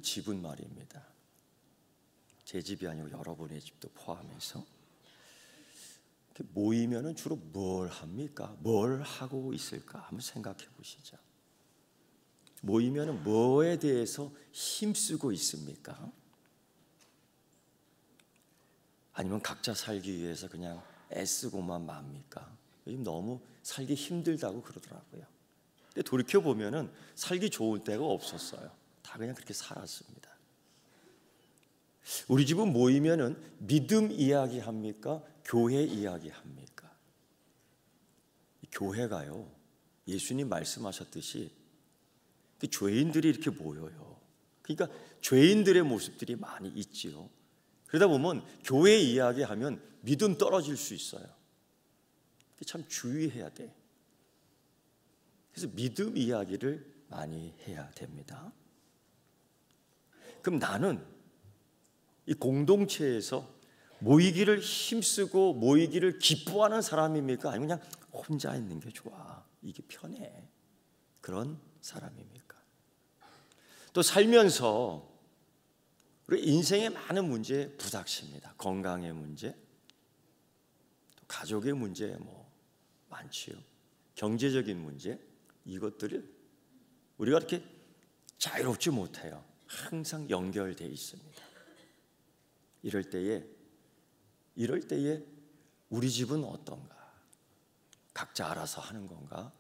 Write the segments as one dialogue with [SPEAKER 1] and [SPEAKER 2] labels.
[SPEAKER 1] 집은 말입니다. 제 집이 아니고 여러분의 집도 포함해서 모이면은 주로 뭘 합니까? 뭘 하고 있을까? 한번 생각해 보시죠. 모이면은 뭐에 대해서 힘쓰고 있습니까? 아니면 각자 살기 위해서 그냥 애쓰고만 맙니까? 요즘 너무 살기 힘들다고 그러더라고요. 근데 돌이켜 보면은 살기 좋을 때가 없었어요. 다 그냥 그렇게 살았습니다. 우리 집은 모이면은 믿음 이야기 합니까? 교회 이야기 합니까? 교회가요, 예수님 말씀하셨듯이 죄인들이 이렇게 모여요. 그러니까 죄인들의 모습들이 많이 있지요. 그러다 보면 교회 이야기하면 믿음 떨어질 수 있어요. 참 주의해야 돼. 그래서 믿음 이야기를 많이 해야 됩니다. 그럼 나는 이 공동체에서 모이기를 힘쓰고 모이기를 기뻐하는 사람입니까? 아니면 그냥 혼자 있는 게 좋아, 이게 편해, 그런 사람입니까? 또 살면서 우리 인생의 많은 문제에 부닥칩니다. 건강의 문제, 또 가족의 문제 많지요. 경제적인 문제, 이것들을 우리가 이렇게 자유롭지 못해요. 항상 연결되어 있습니다. 이럴 때에 우리 집은 어떤가? 각자 알아서 하는 건가?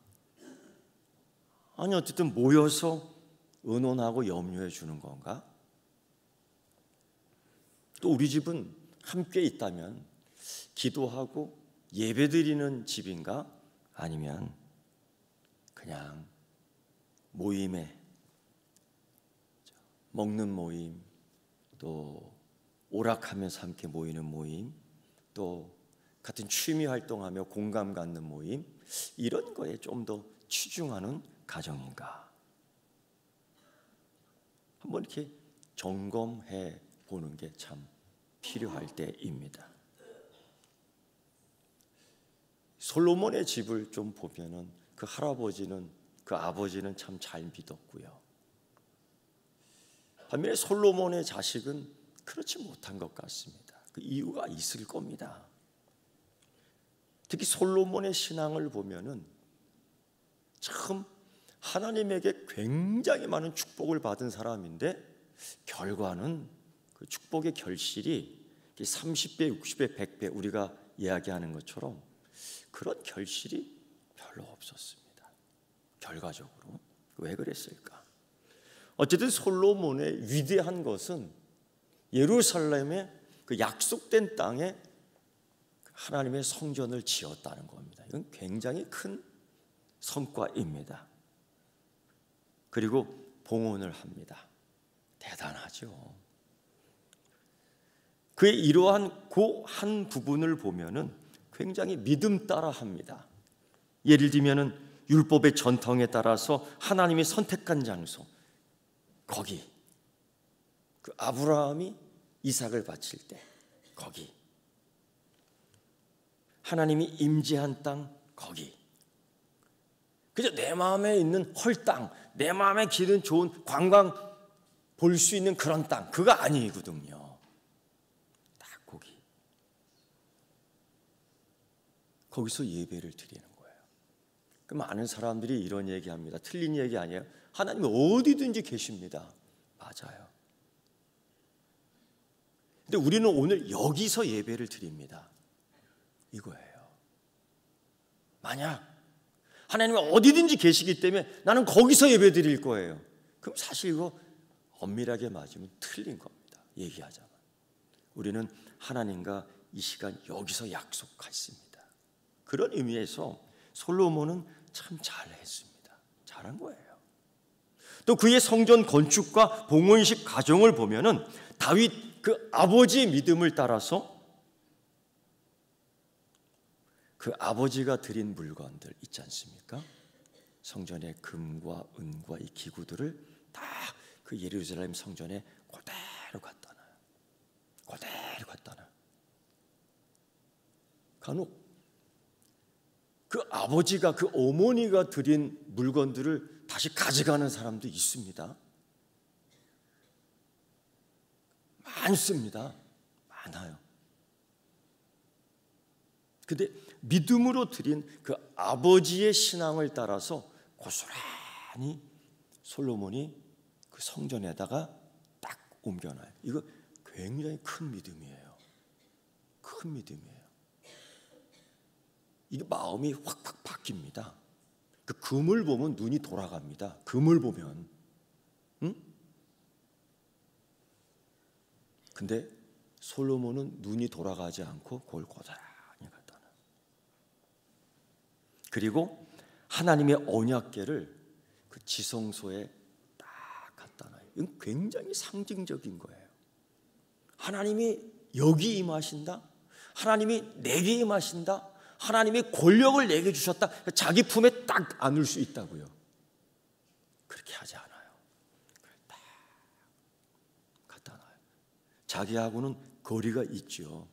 [SPEAKER 1] 아니 어쨌든 모여서 의논하고 염려해 주는 건가? 또 우리 집은 함께 있다면 기도하고 예배드리는 집인가? 아니면 그냥 모임에 먹는 모임, 또 오락하면서 함께 모이는 모임, 또 같은 취미 활동하며 공감 갖는 모임, 이런 거에 좀 더 치중하는 가정인가? 한번 이렇게 점검해 보는 게 참 필요할 때입니다. 솔로몬의 집을 좀 보면은 그 할아버지는, 그 아버지는 참 잘 믿었고요. 반면에 솔로몬의 자식은 그렇지 못한 것 같습니다. 그 이유가 있을 겁니다. 특히 솔로몬의 신앙을 보면은 참 하나님에게 굉장히 많은 축복을 받은 사람인데 결과는 그 축복의 결실이 30배, 60배, 100배 우리가 이야기하는 것처럼 그런 결실이 별로 없었습니다. 결과적으로 왜 그랬을까? 어쨌든 솔로몬의 위대한 것은 예루살렘의 그 약속된 땅에 하나님의 성전을 지었다는 겁니다. 이건 굉장히 큰 성과입니다. 그리고 봉헌을 합니다. 대단하죠. 그의 이러한 그 한 부분을 보면은 굉장히 믿음 따라 합니다. 예를 들면은 율법의 전통에 따라서 하나님이 선택한 장소, 거기, 그 아브라함이 이삭을 바칠 때 거기, 하나님이 임재한 땅 거기, 그저 내 마음에 있는 헐땅, 내 마음에 기른 좋은 관광 볼 수 있는 그런 땅, 그거 아니거든요. 딱 거기, 거기서 예배를 드리는 거예요. 그 많은 사람들이 이런 얘기합니다. 틀린 얘기 아니에요. 하나님은 어디든지 계십니다. 맞아요. 근데 우리는 오늘 여기서 예배를 드립니다. 이거예요. 만약 하나님은 어디든지 계시기 때문에 나는 거기서 예배 드릴 거예요. 그럼 사실 이거 엄밀하게 맞으면 틀린 겁니다. 얘기하자면. 우리는 하나님과 이 시간 여기서 약속했습니다. 그런 의미에서 솔로몬은 참 잘했습니다. 잘한 거예요. 또 그의 성전 건축과 봉헌식 과정을 보면은 다윗 그 아버지의 믿음을 따라서 그 아버지가 드린 물건들 있지 않습니까? 성전의 금과 은과 이 기구들을 다 그 예루살렘 성전에 그대로 갖다 놔요. 그대로 갖다 놔요. 간혹 그 아버지가, 그 어머니가 드린 물건들을 다시 가져가는 사람도 있습니다. 많습니다. 많아요. 근데 믿음으로 드린 그 아버지의 신앙을 따라서 고스란히 솔로몬이 그 성전에다가 딱 옮겨놔요. 이거 굉장히 큰 믿음이에요. 큰 믿음이에요. 이게 마음이 확확 바뀝니다. 그 금을 보면 눈이 돌아갑니다. 금을 보면. 응? 근데 솔로몬은 눈이 돌아가지 않고 그걸 고스란히 갖다 놔요. 그리고 하나님의 언약궤를 그 지성소에 딱 갖다 놔요. 이건 굉장히 상징적인 거예요. 하나님이 여기 임하신다. 하나님이 내게 임하신다. 하나님의 권력을 내게 주셨다. 자기 품에 딱 안을 수 있다고요. 그렇게 하지 않아요. 딱 갖다 놔요. 자기하고는 거리가 있죠.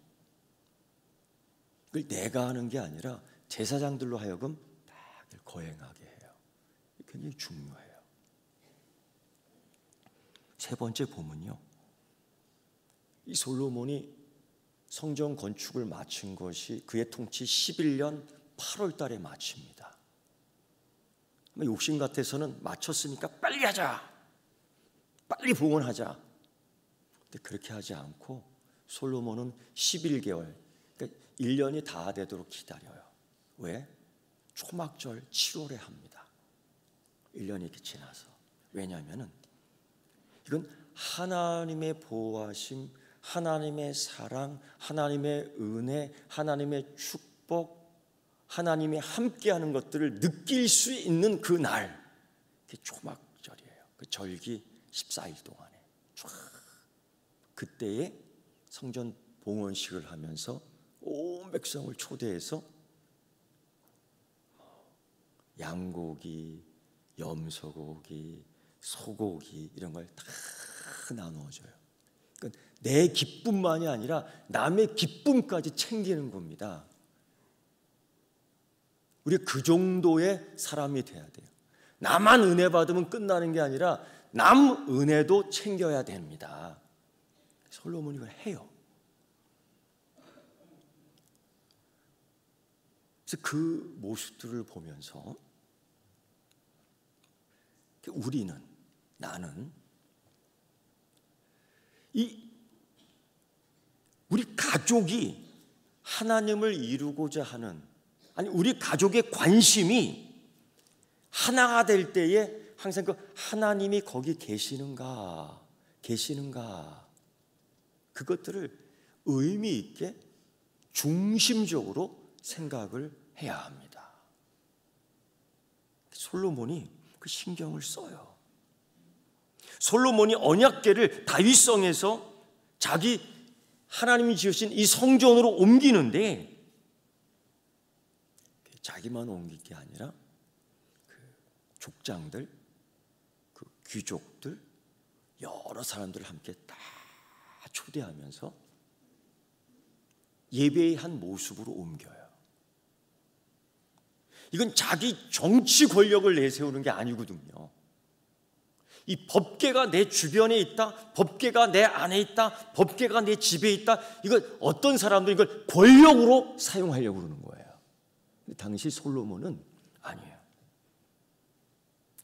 [SPEAKER 1] 그걸 내가 하는 게 아니라 제사장들로 하여금 딱 거행하게 해요. 굉장히 중요해요. 세 번째 보면요, 이 솔로몬이 성전 건축을 마친 것이 그의 통치 11년 8월 달에 마칩니다. 욕심 같아서는 마쳤으니까 빨리 하자, 빨리 봉헌하자. 근데 그렇게 하지 않고 솔로몬은 11개월, 그러니까 1년이 다 되도록 기다려요. 왜? 초막절 7월에 합니다. 1년이 이렇게 지나서. 왜냐하면 이건 하나님의 보호하심, 하나님의 사랑, 하나님의 은혜, 하나님의 축복, 하나님의 함께하는 것들을 느낄 수 있는 그 날, 그게 초막절이에요. 그 절기 14일 동안에 쫙 그때에 성전 봉헌식을 하면서 온 백성을 초대해서 양고기, 염소고기, 소고기 이런 걸 다 나누어줘요. 그러니까 내 기쁨만이 아니라 남의 기쁨까지 챙기는 겁니다. 우리가 그 정도의 사람이 돼야 돼요. 나만 은혜 받으면 끝나는 게 아니라 남 은혜도 챙겨야 됩니다. 솔로몬이 이걸 해요. 그래서 그 모습들을 보면서 나는 우리 가족이 하나님을 이루고자 하는, 아니 우리 가족의 관심이 하나가 될 때에 항상 그 하나님이 거기 계시는가 그것들을 의미 있게 중심적으로 생각을 해야 합니다. 솔로몬이 그 신경을 써요. 솔로몬이 언약궤를 다윗성에서 자기 하나님이 지으신 이 성전으로 옮기는데 자기만 옮길 게 아니라 그 족장들, 그 귀족들, 여러 사람들을 함께 다 초대하면서 예배의 한 모습으로 옮겨요. 이건 자기 정치 권력을 내세우는 게 아니거든요. 이 법궤가 내 주변에 있다, 법궤가 내 안에 있다, 법궤가 내 집에 있다. 이걸 어떤 사람들은 이걸 권력으로 사용하려고 그러는 거예요. 근데 당시 솔로몬은 아니에요.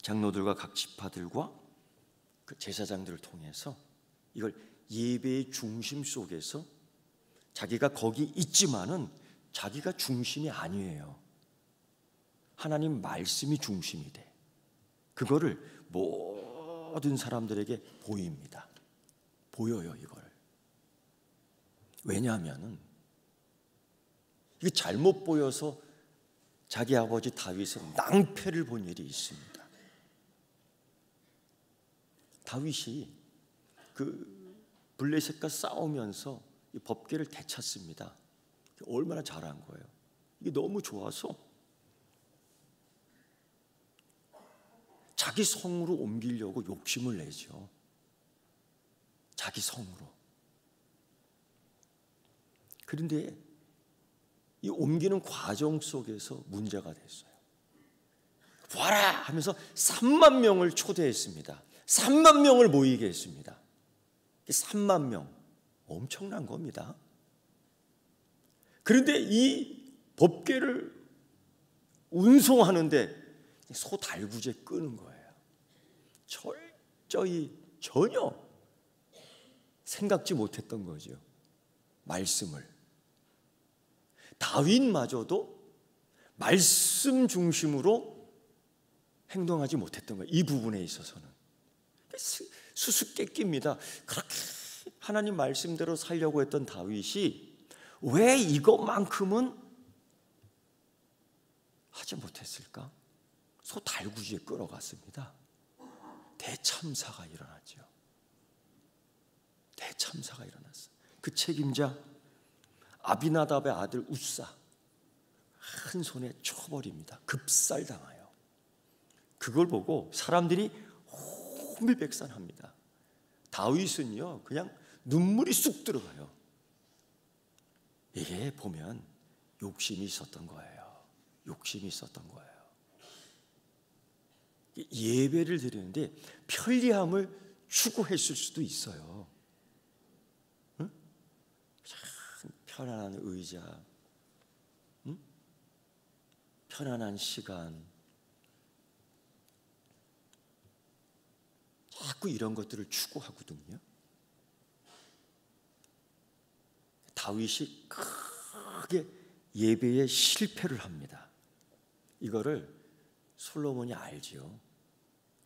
[SPEAKER 1] 장로들과 각 지파들과 그 제사장들을 통해서 이걸 예배의 중심 속에서 자기가 거기 있지만은 자기가 중심이 아니에요. 하나님 말씀이 중심이 돼. 그거를 모든 사람들에게 보입니다. 보여요, 이걸. 왜냐하면 이게 잘못 보여서 자기 아버지 다윗은 낭패를 본 일이 있습니다. 다윗이 그 블레셋과 싸우면서 이 법궤를 되찾습니다. 얼마나 잘한 거예요. 이게 너무 좋아서 자기 성으로 옮기려고 욕심을 내죠. 자기 성으로. 그런데 이 옮기는 과정 속에서 문제가 됐어요. 와라 하면서 3만 명을 초대했습니다. 3만 명을 모이게 했습니다. 3만 명. 엄청난 겁니다. 그런데 이 법궤를 운송하는데 소 달구지에 끄는 거예요. 철저히 전혀 생각지 못했던 거죠. 말씀을. 다윗마저도 말씀 중심으로 행동하지 못했던 거예요. 이 부분에 있어서는. 수수께끼입니다. 그렇게 하나님 말씀대로 살려고 했던 다윗이 왜 이것만큼은 하지 못했을까? 소 달구지에 끌어갔습니다. 대참사가 일어났죠. 대참사가 일어났어요. 그 책임자 아비나답의 아들 우사 한 손에 쳐버립니다. 급살당해요. 그걸 보고 사람들이 혼비백산합니다. 다윗은요 그냥 눈물이 쑥 들어가요. 이게 보면 욕심이 있었던 거예요. 욕심이 있었던 거예요. 예배를 드리는데 편리함을 추구했을 수도 있어요. 응? 참 편안한 의자, 응? 편안한 시간, 자꾸 이런 것들을 추구하거든요. 다윗이 크게 예배에 실패를 합니다. 이거를 솔로몬이 알지요.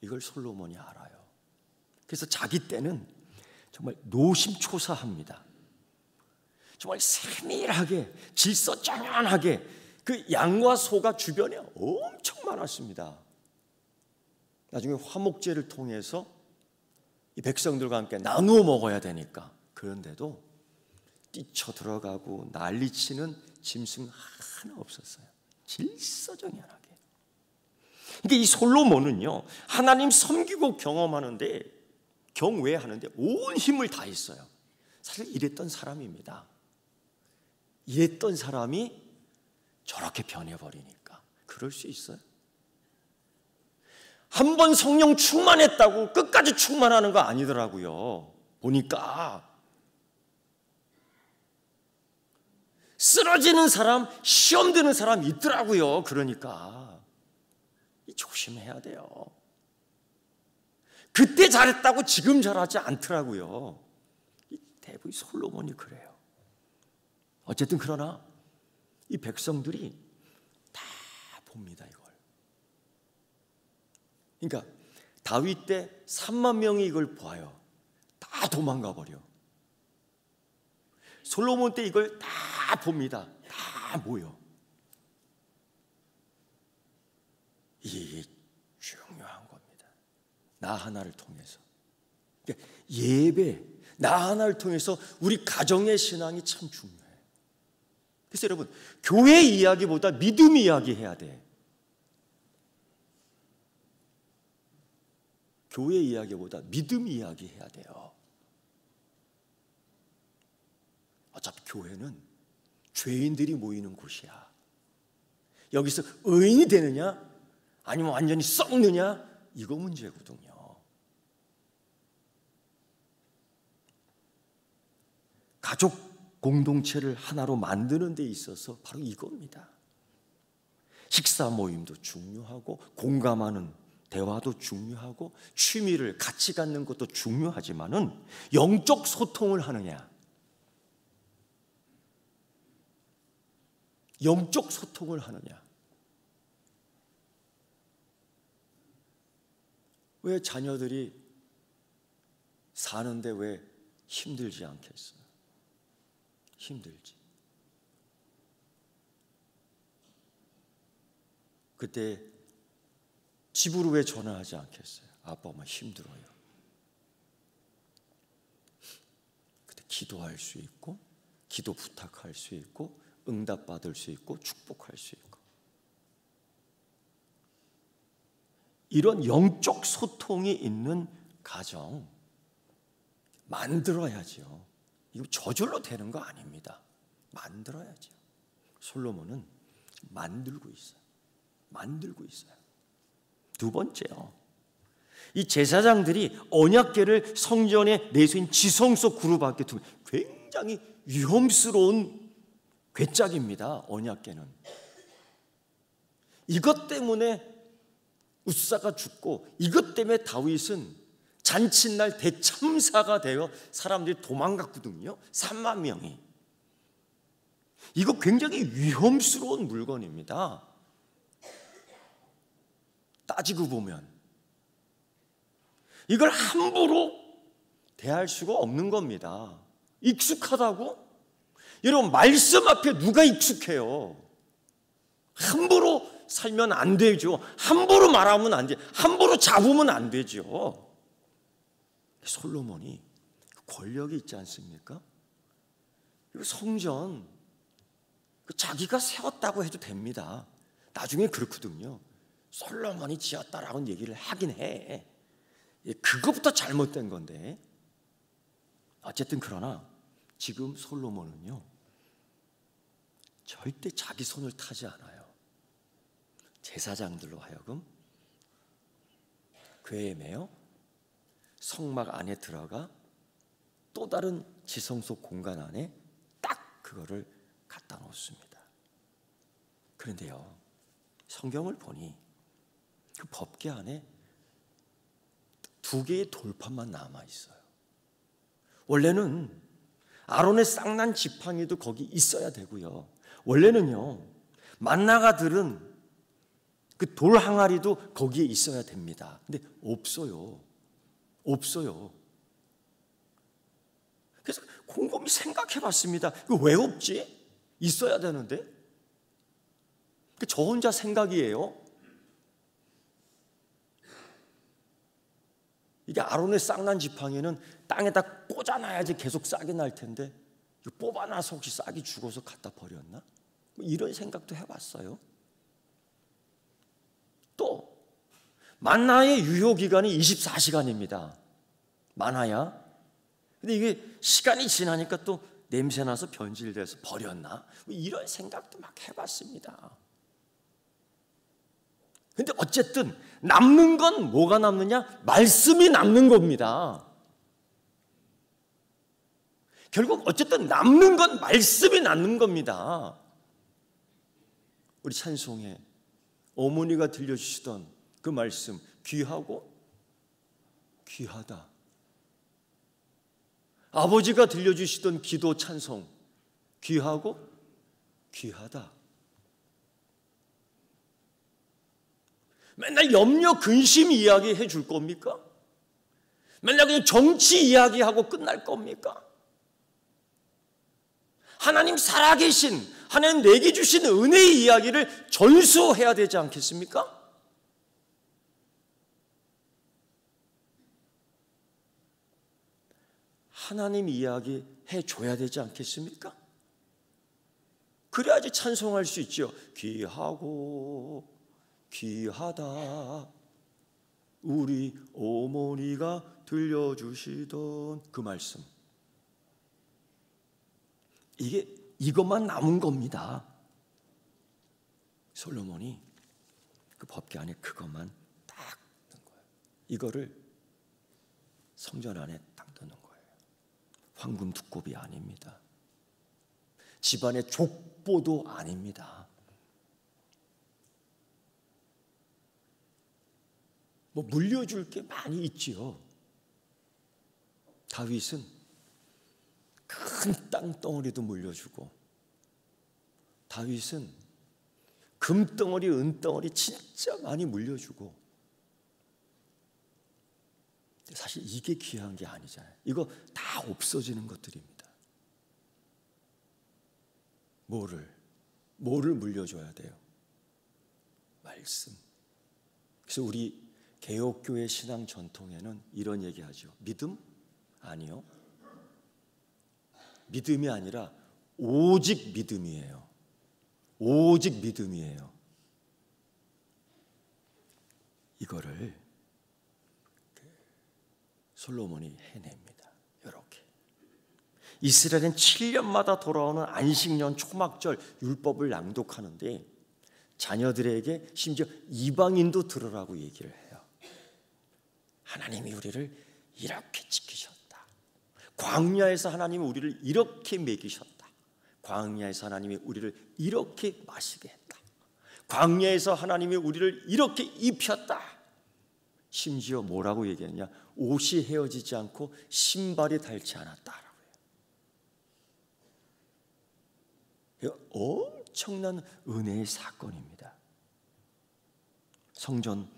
[SPEAKER 1] 이걸 솔로몬이 알아요. 그래서 자기 때는 정말 노심초사합니다. 정말 세밀하게 질서정연하게 그 양과 소가 주변에 엄청 많았습니다. 나중에 화목제를 통해서 이 백성들과 함께 나누어 먹어야 되니까 그런데도 뛰쳐 들어가고 난리치는 짐승 하나 없었어요. 질서정연하게. 그러니까 이 솔로몬은요 하나님 섬기고 경험하는데 경외하는데 온 힘을 다했어요. 사실 이랬던 사람입니다. 이랬던 사람이 저렇게 변해버리니까 그럴 수 있어요. 한 번 성령 충만했다고 끝까지 충만하는 거 아니더라고요. 보니까 쓰러지는 사람, 시험 드는 사람 있더라고요. 그러니까 조심해야 돼요. 그때 잘했다고 지금 잘하지 않더라고요. 대부분 솔로몬이 그래요. 어쨌든 그러나 이 백성들이 다 봅니다 이걸. 그러니까 다윗 때 3만 명이 이걸 봐요. 다 도망가 버려. 솔로몬 때 이걸 다 봅니다. 다 모여. 이게 중요한 겁니다. 나 하나를 통해서. 그러니까 예배, 나 하나를 통해서 우리 가정의 신앙이 참 중요해요. 그래서 여러분, 교회 이야기보다 믿음 이야기 해야 돼. 교회 이야기보다 믿음 이야기 해야 돼요. 어차피 교회는 죄인들이 모이는 곳이야. 여기서 의인이 되느냐 아니면 완전히 썩느냐 이거 문제거든요. 가족 공동체를 하나로 만드는 데 있어서 바로 이겁니다. 식사 모임도 중요하고 공감하는 대화도 중요하고 취미를 같이 갖는 것도 중요하지만은 영적 소통을 하느냐, 영적 소통을 하느냐. 왜 자녀들이 사는데 왜 힘들지 않겠어요? 힘들지. 그때 집으로 왜 전화하지 않겠어요? 아빠 엄마 힘들어요. 그때 기도할 수 있고 기도 부탁할 수 있고 응답받을 수 있고 축복할 수 있고 이런 영적 소통이 있는 가정 만들어야죠. 이거 저절로 되는 거 아닙니다. 만들어야죠. 솔로몬은 만들고 있어요. 만들고 있어요. 두 번째요. 이 제사장들이 언약궤를 성전에 내수인 지성 속 그룹 앞에 두면 굉장히 위험스러운 궤짝입니다. 언약궤는. 이것 때문에 웃사가 죽고 이것 때문에 다윗은 잔칫날 대참사가 되어 사람들이 도망갔거든요. 3만 명이. 이거 굉장히 위험스러운 물건입니다. 따지고 보면 이걸 함부로 대할 수가 없는 겁니다. 익숙하다고? 여러분, 말씀 앞에 누가 익숙해요? 함부로 살면 안 되죠. 함부로 말하면 안 돼. 함부로 잡으면 안 되죠. 솔로몬이 권력이 있지 않습니까? 성전 자기가 세웠다고 해도 됩니다. 나중에 그렇거든요. 솔로몬이 지었다라고 얘기를 하긴 해. 그것부터 잘못된 건데. 어쨌든 그러나 지금 솔로몬은요, 절대 자기 손을 타지 않아요. 제사장들로 하여금 궤에 매어 성막 안에 들어가 또 다른 지성 속 공간 안에 딱 그거를 갖다 놓습니다. 그런데요, 성경을 보니 그 법궤 안에 2개의 돌판만 남아 있어요. 원래는 아론의 쌍난 지팡이도 거기 있어야 되고요. 원래는요, 만나가 들은 그 돌 항아리도 거기에 있어야 됩니다. 근데 없어요. 없어요. 그래서 곰곰이 생각해 봤습니다. 이거 왜 없지? 있어야 되는데. 저 혼자 생각이에요. 이게 아론의 쌍난 지팡이는 땅에다 꽂아놔야지 계속 싹이 날 텐데 이거 뽑아놔서 혹시 싹이 죽어서 갖다 버렸나? 이런 생각도 해봤어요. 또 만나의 유효 기간이 24시간입니다. 만나야. 근데 이게 시간이 지나니까 또 냄새나서 변질돼서 버렸나? 이런 생각도 막 해봤습니다. 근데 어쨌든 남는 건 뭐가 남느냐? 말씀이 남는 겁니다. 결국 어쨌든 남는 건 말씀이 남는 겁니다. 우리 찬송에 어머니가 들려주시던 그 말씀, 귀하고 귀하다. 아버지가 들려주시던 기도 찬송, 귀하고 귀하다. 맨날 염려 근심 이야기 해줄 겁니까? 맨날 그냥 정치 이야기하고 끝날 겁니까? 하나님 살아계신, 하나님 내게 주신 은혜의 이야기를 전수해야 되지 않겠습니까? 하나님 이야기 해줘야 되지 않겠습니까? 그래야지 찬송할 수 있죠. 귀하고 귀하다 우리 어머니가 들려주시던 그 말씀. 이것만 남은 겁니다. 솔로몬이 그 법궤 안에 그것만 딱 넣은 거예요. 이거를 성전 안에 딱 넣는 거예요. 황금 두꺼비 아닙니다. 집안의 족보도 아닙니다. 뭐 물려줄 게 많이 있지요. 다윗은 큰 땅덩어리도 물려주고, 다윗은 금덩어리, 은덩어리 진짜 많이 물려주고. 사실 이게 귀한 게 아니잖아요. 이거 다 없어지는 것들입니다. 뭐를 물려줘야 돼요? 말씀. 그래서 우리 개혁교회 신앙 전통에는 이런 얘기하죠. 믿음? 아니요. 믿음이 아니라 오직 믿음이에요. 오직 믿음이에요. 이거를 솔로몬이 해냅니다. 이렇게. 이스라엘은 7년마다 돌아오는 안식년 초막절 율법을 낭독하는데 자녀들에게 심지어 이방인도 들으라고 얘기를 해요. 하나님이 우리를 이렇게 지키셨다. 광야에서 하나님이 우리를 이렇게 먹이셨다. 광야에서 하나님이 우리를 이렇게 마시게 했다. 광야에서 하나님이 우리를 이렇게 입혔다. 심지어 뭐라고 얘기했냐? 옷이 헤어지지 않고 신발이 닳지 않았다라고 해요. 엄청난 은혜의 사건입니다. 성전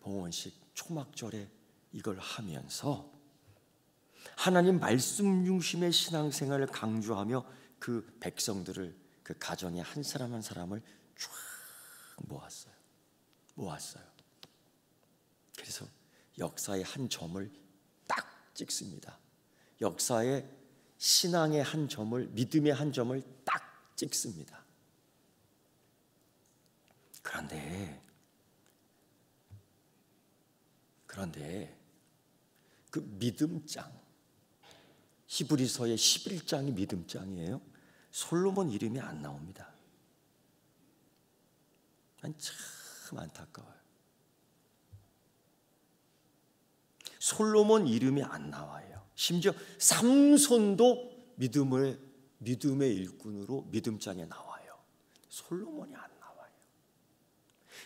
[SPEAKER 1] 봉헌식 초막절에 이걸 하면서 하나님 말씀 중심의 신앙생활을 강조하며 그 백성들을, 그 가정의 한 사람 한 사람을 쫙 모았어요. 그래서 역사의 한 점을 딱 찍습니다. 역사의 신앙의 한 점을, 믿음의 한 점을 딱 찍습니다. 그런데 그 믿음장, 히브리서의 11장이 믿음장이에요. 솔로몬 이름이 안 나옵니다. 난 참 안타까워요. 솔로몬 이름이 안 나와요. 심지어 삼손도 믿음의 일꾼으로 믿음장에 나와요. 솔로몬이 안 나와요.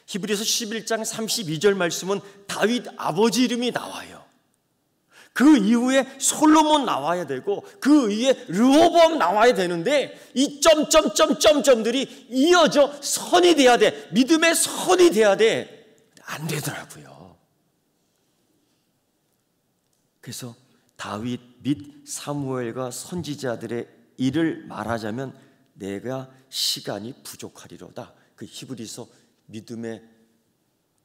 [SPEAKER 1] 히브리서 11장 32절 말씀은 다윗 아버지 이름이 나와요. 그 이후에 솔로몬 나와야 되고 그 이후에 르호보암 나와야 되는데 이 점점점점점들이 이어져 선이 돼야 돼. 믿음의 선이 돼야 돼. 안 되더라고요. 그래서 다윗 및 사무엘과 선지자들의 일을 말하자면 내가 시간이 부족하리로다. 그 히브리서 믿음의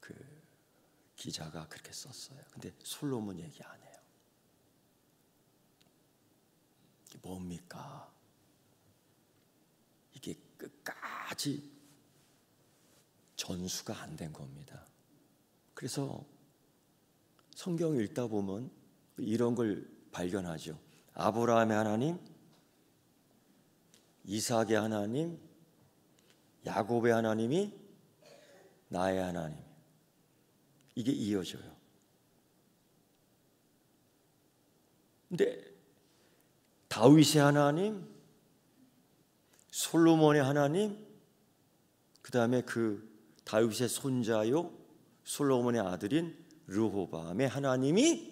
[SPEAKER 1] 그 기자가 그렇게 썼어요. 근데 솔로몬 얘기 안 해요. 이게 뭡니까? 이게 끝까지 전수가 안 된 겁니다. 그래서 성경 읽다 보면 이런 걸 발견하죠. 아브라함의 하나님, 이삭의 하나님, 야곱의 하나님이 나의 하나님. 이게 이어져요. 근데 다윗의 하나님, 솔로몬의 하나님, 그 다음에 그 다윗의 손자요 솔로몬의 아들인 르호보암의 하나님이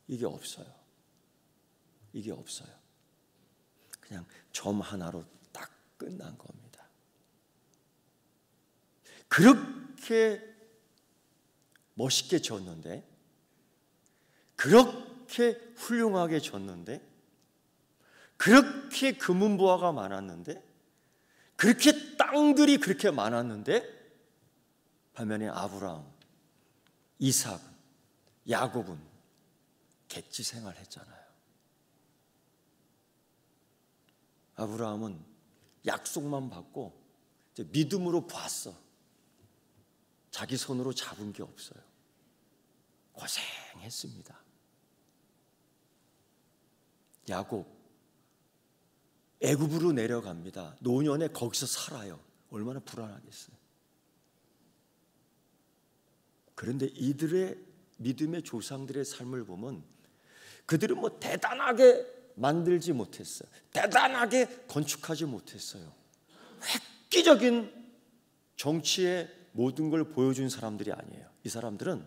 [SPEAKER 1] 이게 없어요. 이게 없어요. 그냥 점 하나로 딱 끝난 겁니다. 그렇게 멋있게 졌는데, 그렇게 훌륭하게 졌는데, 그렇게 금은보화가 많았는데, 그렇게 땅들이 그렇게 많았는데, 반면에 아브라함, 이삭, 야곱은 객지 생활했잖아요. 아브라함은 약속만 받고 이제 믿음으로 봤어. 자기 손으로 잡은 게 없어요. 고생했습니다. 야곱 애굽으로 내려갑니다. 노년에 거기서 살아요. 얼마나 불안하겠어요. 그런데 이들의 믿음의 조상들의 삶을 보면 그들은 뭐 대단하게 만들지 못했어요. 대단하게 건축하지 못했어요. 획기적인 정치의 모든 걸 보여준 사람들이 아니에요. 이 사람들은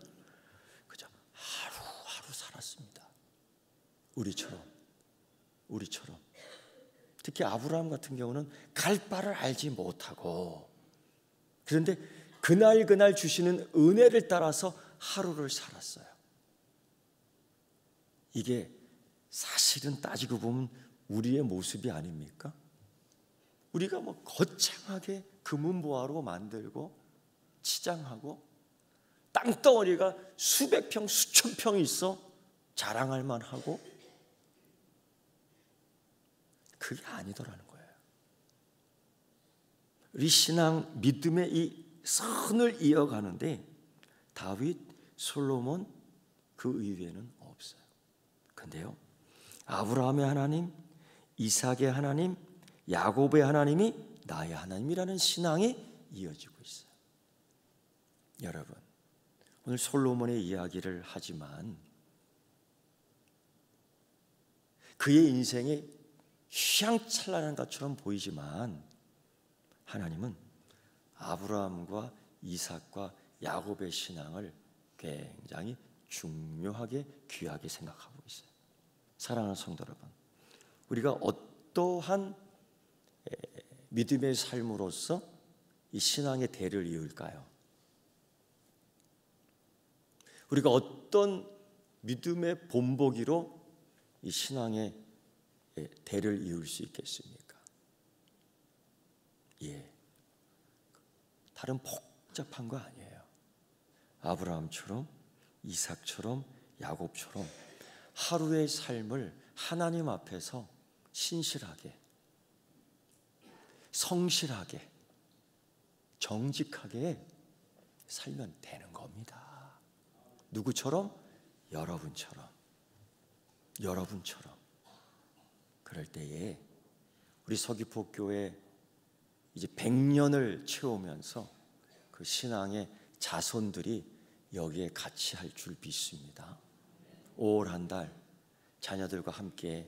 [SPEAKER 1] 그저 하루하루 살았습니다. 우리처럼. 특히 아브라함 같은 경우는 갈 바를 알지 못하고, 그런데 그날 주시는 은혜를 따라서 하루를 살았어요. 이게 사실은 따지고 보면 우리의 모습이 아닙니까? 우리가 뭐 거창하게 금은보화로 만들고 치장하고 땅덩어리가 수백 평, 수천 평 있어 자랑할 만하고, 그게 아니더라는 거예요. 우리 신앙 믿음의 이 선을 이어가는데 다윗, 솔로몬 그 이외에는 없어요. 근데요, 아브라함의 하나님, 이삭의 하나님, 야곱의 하나님이 나의 하나님이라는 신앙이 이어지고 있어요. 여러분, 오늘 솔로몬의 이야기를 하지만 그의 인생이 휘황찬란한 것처럼 보이지만 하나님은 아브라함과 이삭과 야곱의 신앙을 굉장히 중요하게 귀하게 생각하고 있어요. 사랑하는 성도 여러분, 우리가 어떠한 믿음의 삶으로서 이 신앙의 대를 이을까요? 우리가 어떤 믿음의 본보기로 이 신앙의 대를 이을 수 있겠습니까? 다른 복잡한 거 아니에요. 아브라함처럼, 이삭처럼, 야곱처럼 하루의 삶을 하나님 앞에서 신실하게, 성실하게, 정직하게 살면 되는 겁니다. 누구처럼? 여러분처럼. 그럴 때에 우리 서귀포교회 이제 100년을 채우면서 그 신앙의 자손들이 여기에 같이 할 줄 믿습니다. 5월 한 달 자녀들과 함께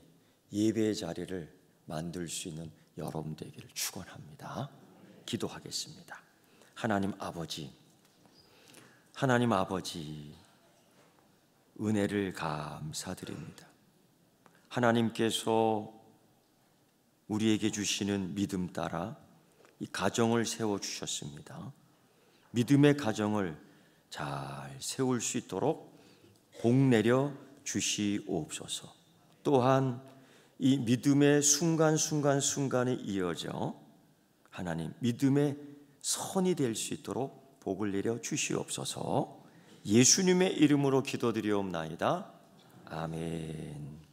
[SPEAKER 1] 예배의 자리를 만들 수 있는 여러분 되기를 축원합니다. 기도하겠습니다. 하나님 아버지, 은혜를 감사드립니다. 하나님께서 우리에게 주시는 믿음 따라 이 가정을 세워주셨습니다. 믿음의 가정을 잘 세울 수 있도록 복 내려 주시옵소서. 또한 이 믿음의 순간순간순간에 이어져 하나님 믿음의 선이 될 수 있도록 복을 내려 주시옵소서. 예수님의 이름으로 기도드리옵나이다. 아멘.